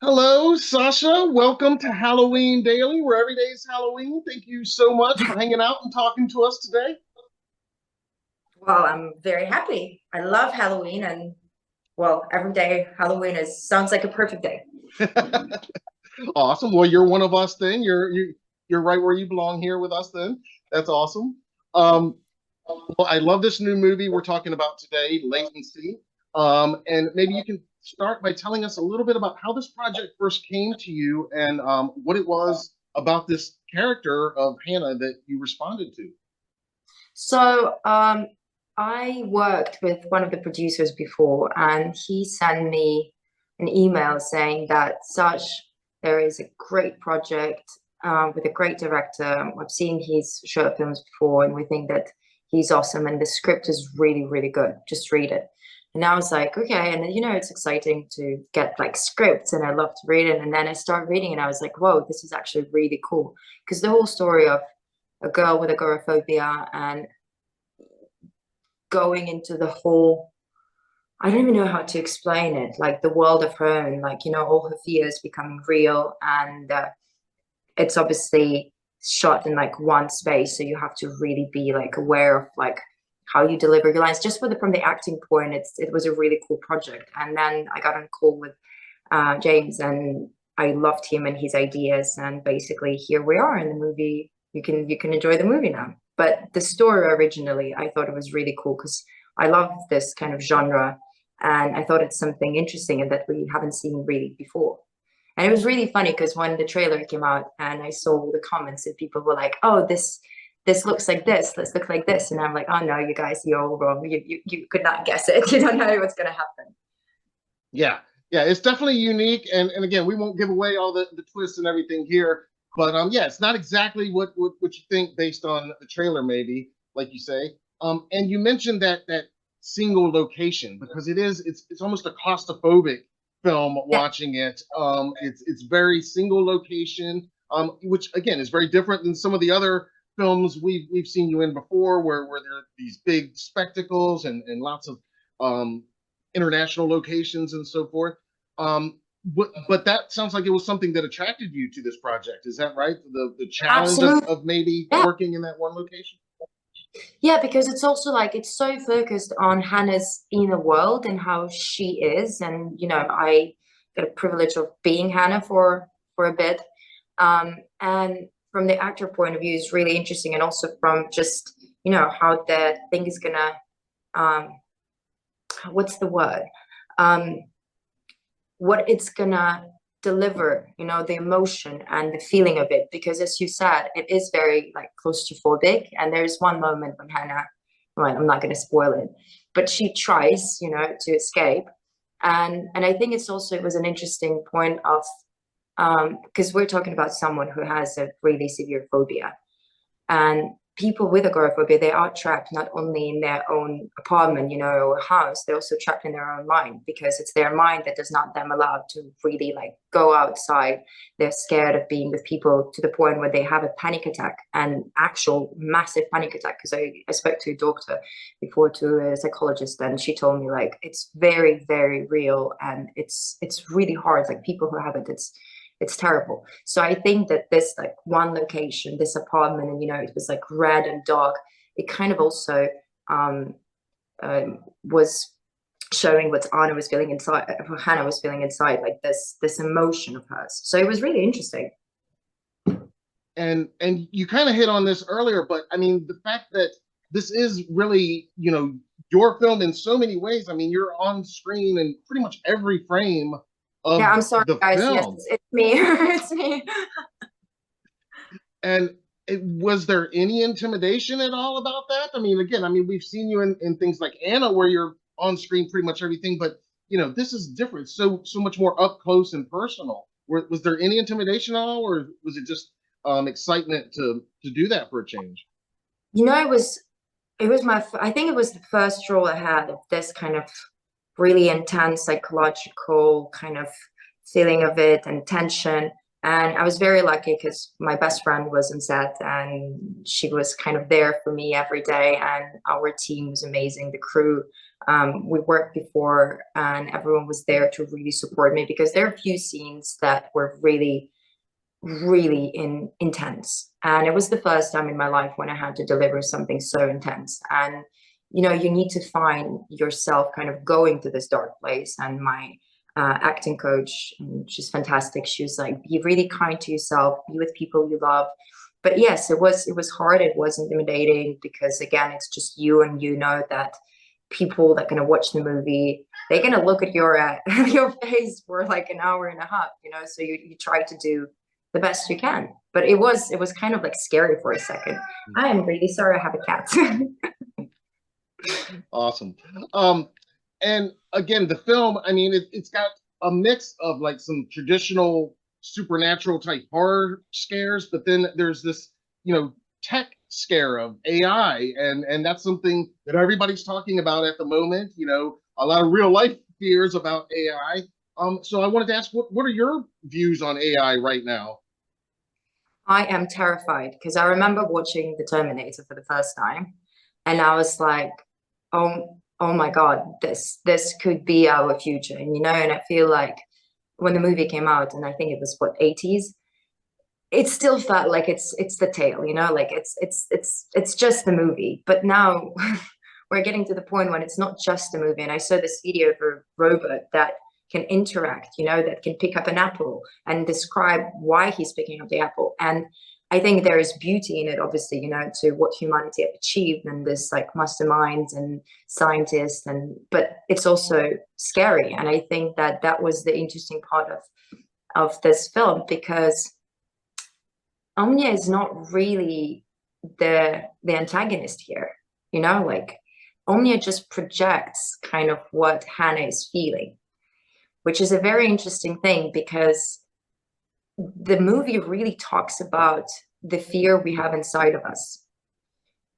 Hello, Sasha. Welcome to Halloween Daily, where every day is Halloween. Thank you so much for hanging out and talking to us today. Well, I'm very happy. I love Halloween, and well, every day Halloween is sounds like a perfect day. Awesome. Well, you're one of us then. You're right where you belong here with us then. That's awesome. Um, well, I love this new movie we're talking about today, Latency. And maybe you can start by telling us a little bit about how this project first came to you and what it was about this character of Hannah that you responded to. So, I worked with one of the producers before, and he sent me an email saying that such there is a great project with a great director. I've seen his short films before, and we think that he's awesome, and the script is really, really good. Just read it. And I was like, okay. And then, it's exciting to get like scripts, and I love to read it. And then I started reading, and I was like, whoa, this is actually really cool. Because the whole story of a girl with agoraphobia and going into the whole, I don't even know how to explain it, like the world of her own, like, all her fears becoming real. And it's obviously shot in like one space. So you have to really be like aware of like how you deliver your lines. Just from the acting point, it was a really cool project. And then I got on a call with James, and I loved him and his ideas. And basically, here we are in the movie. You can enjoy the movie now. But the story originally, I thought it was really cool because I love this kind of genre, and I thought it's something interesting and that we haven't seen really before. And it was really funny because when the trailer came out and I saw the comments and people were like, "Oh, this looks like this. Let's look like this," and I'm like, "Oh no, you guys, you're all wrong. You could not guess it. You don't know what's gonna happen." Yeah, yeah, it's definitely unique, and again, we won't give away all the twists and everything here, but yeah, it's not exactly what you think based on the trailer, maybe like you say. And you mentioned that single location because it's almost a claustrophobic film Yeah, watching it. It's very single location, which again is very different than some of the other films we've seen you in before, where there are these big spectacles and lots of international locations and so forth. But that sounds like it was something that attracted you to this project. Is that right? The challenge absolutely. of maybe Yeah. working in that one location? Yeah, because it's also like it's so focused on Hannah's inner world and how she is. And I got a privilege of being Hannah for a bit. And from the actor point of view is really interesting, and also from just, how the thing is gonna um what's the word? Um what it's gonna deliver, the emotion and the feeling of it. Because as you said, it is very like claustrophobic. And there's one moment when Hannah, well, I'm not gonna spoil it, but she tries, to escape. And I think it was an interesting point of because we're talking about someone who has a really severe phobia. And people with agoraphobia, they are trapped not only in their own apartment, or house, they're also trapped in their own mind because it's their mind that does not them allow to really like go outside. They're scared of being with people to the point where they have a panic attack, an actual massive panic attack. Because I spoke to a doctor before, to a psychologist, and she told me like it's very, very real, and it's really hard. Like people who have it, it's terrible. So I think that this like one location, this apartment, and it was like red and dark. It kind of also um, was showing what Anna was feeling inside, Hannah was feeling inside, like this emotion of hers. So it was really interesting. And you kind of hit on this earlier, but I mean the fact that this is really your film in so many ways. I mean you're on screen in pretty much every frame Yeah, of I'm sorry, the guys. Yes, film. it's me. It's me. And was there any intimidation at all about that? I mean, again, I mean, we've seen you in things like Anna, where you're on screen pretty much everything, but this is different, so much more up close and personal. Was there any intimidation at all, or was it just excitement to do that for a change? It was I think it was the first role I had of this kind of really intense psychological kind of feeling of it and tension. And I was very lucky because my best friend was on set and she was kind of there for me every day. And our team was amazing. The crew, we worked before and everyone was there to really support me because there are a few scenes that were really, really intense. And it was the first time in my life when I had to deliver something so intense. And, you know, you need to find yourself kind of going to this dark place. And my acting coach, she's fantastic. She was like, be really kind to yourself, be with people you love. But yes, it was hard. It was intimidating because again, it's just you, and you know that people that are going to watch the movie, they're going to look at your your face for like an hour and a half, you know. So you try to do the best you can. But it was kind of like scary for a second. I am really sorry I have a cat. Awesome. And again, the film, I mean, it's got a mix of like some traditional supernatural type horror scares, but then there's this, tech scare of AI, and that's something that everybody's talking about at the moment. A lot of real life fears about AI. So I wanted to ask, what are your views on AI right now? I am terrified because I remember watching The Terminator for the first time, and I was like, oh my God, this could be our future. And and I feel like when the movie came out, and I think it was what, 80s, it still felt like it's the tale, like it's just the movie. But now we're getting to the point when it's not just a movie. And I saw this video of a robot that can interact, that can pick up an apple and describe why he's picking up the apple. And I think there is beauty in it, obviously, to what humanity have achieved and this like masterminds and scientists, but it's also scary. And I think that that was the interesting part of this film, because Omnia is not really the antagonist here, like Omnia just projects kind of what Hannah is feeling, which is a very interesting thing because the movie really talks about the fear we have inside of us.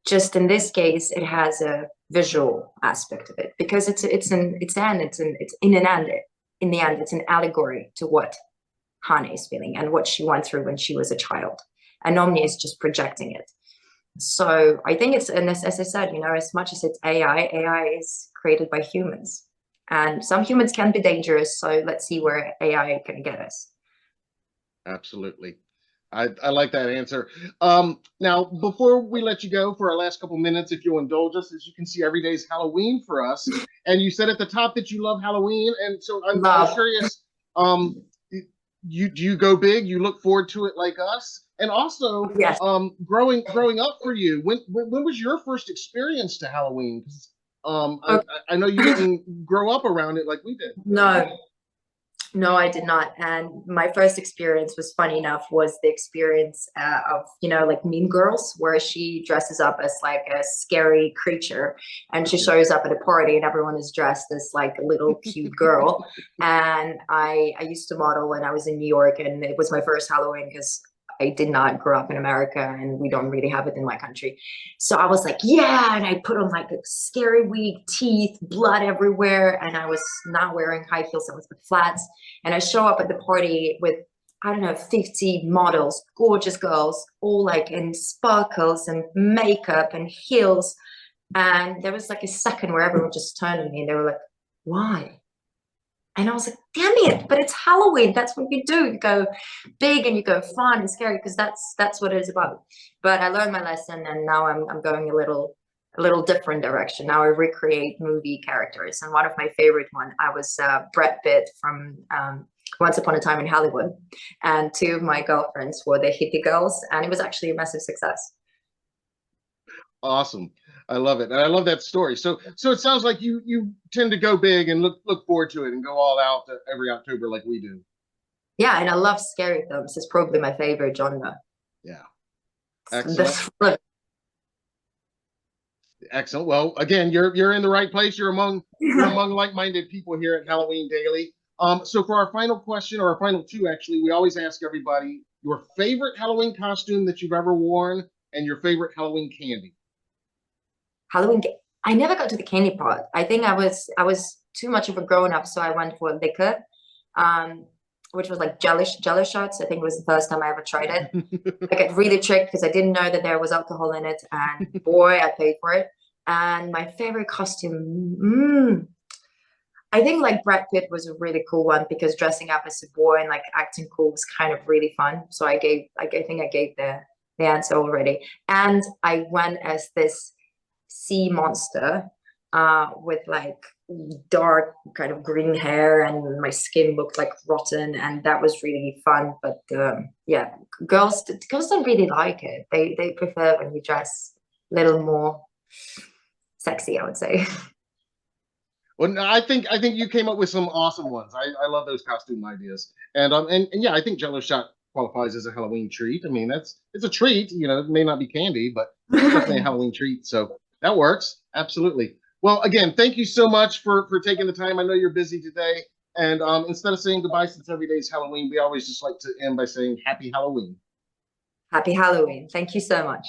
Just in this case, it has a visual aspect of it because in the end, it's an allegory to what Hannah is feeling and what she went through when she was a child. And Omnia is just projecting it. So I think and as I said, as much as it's AI is created by humans. And some humans can be dangerous. So let's see where AI can get us. Absolutely. I like that answer. Now, before we let you go for our last couple minutes, if you'll indulge us, as you can see, every day is Halloween for us. And you said at the top that you love Halloween. And so I'm curious, do you go big? You look forward to it like us? And also, yes. Growing up for you, when was your first experience to Halloween? Because I know you didn't grow up around it like we did. No, I did not. And my first experience was, funny enough, was the experience of, like Mean Girls, where she dresses up as like a scary creature and she shows up at a party and everyone is dressed as like a little cute girl. And I used to model when I was in New York, and it was my first Halloween because I did not grow up in America and we don't really have it in my country. So I was like, yeah. And I put on like a scary wig, teeth, blood everywhere. And I was not wearing high heels. I was with flats. And I show up at the party with, I don't know, 50 models, gorgeous girls, all like in sparkles and makeup and heels. And there was like a second where everyone just turned to me and they were like, why? And I was like, damn it, but it's Halloween. That's what you do. You go big and you go fun and scary because that's what it is about. But I learned my lesson, and now I'm going a little different direction. Now I recreate movie characters. And one of my favorite one, I was Brad Pitt from Once Upon a Time in Hollywood. And two of my girlfriends were the hippie girls, and it was actually a massive success. Awesome. I love it. And I love that story. So it sounds like you tend to go big and look forward to it and go all out every October like we do. Yeah, and I love scary films. It's probably my favorite genre. Yeah. Excellent. Excellent. Well, again, you're in the right place. You're among like-minded people here at Halloween Daily. So for our final question, or our final two, actually, we always ask everybody your favorite Halloween costume that you've ever worn and your favorite Halloween candy. Halloween, I never got to the candy part. I think I was too much of a grown-up, so I went for liquor. which was like jello shots. I think it was the first time I ever tried it. I got really tricked because I didn't know that there was alcohol in it, and boy, I paid for it. And my favorite costume, I think like Brad Pitt was a really cool one because dressing up as a boy and like acting cool was kind of really fun. So I think I gave the answer already. And I went as this sea monster with like dark kind of green hair, and my skin looked like rotten, and that was really fun. But yeah, girls don't really like it. They prefer when you dress a little more sexy, I would say. Well, no, I think you came up with some awesome ones. I love those costume ideas. And yeah, I think Jello shot qualifies as a Halloween treat. I mean, it's a treat. You know, it may not be candy, but it's definitely a Halloween treat. So that works. Absolutely. Well, again, thank you so much for taking the time. I know you're busy today. And instead of saying goodbye since every day is Halloween, we always just like to end by saying Happy Halloween. Happy Halloween. Thank you so much.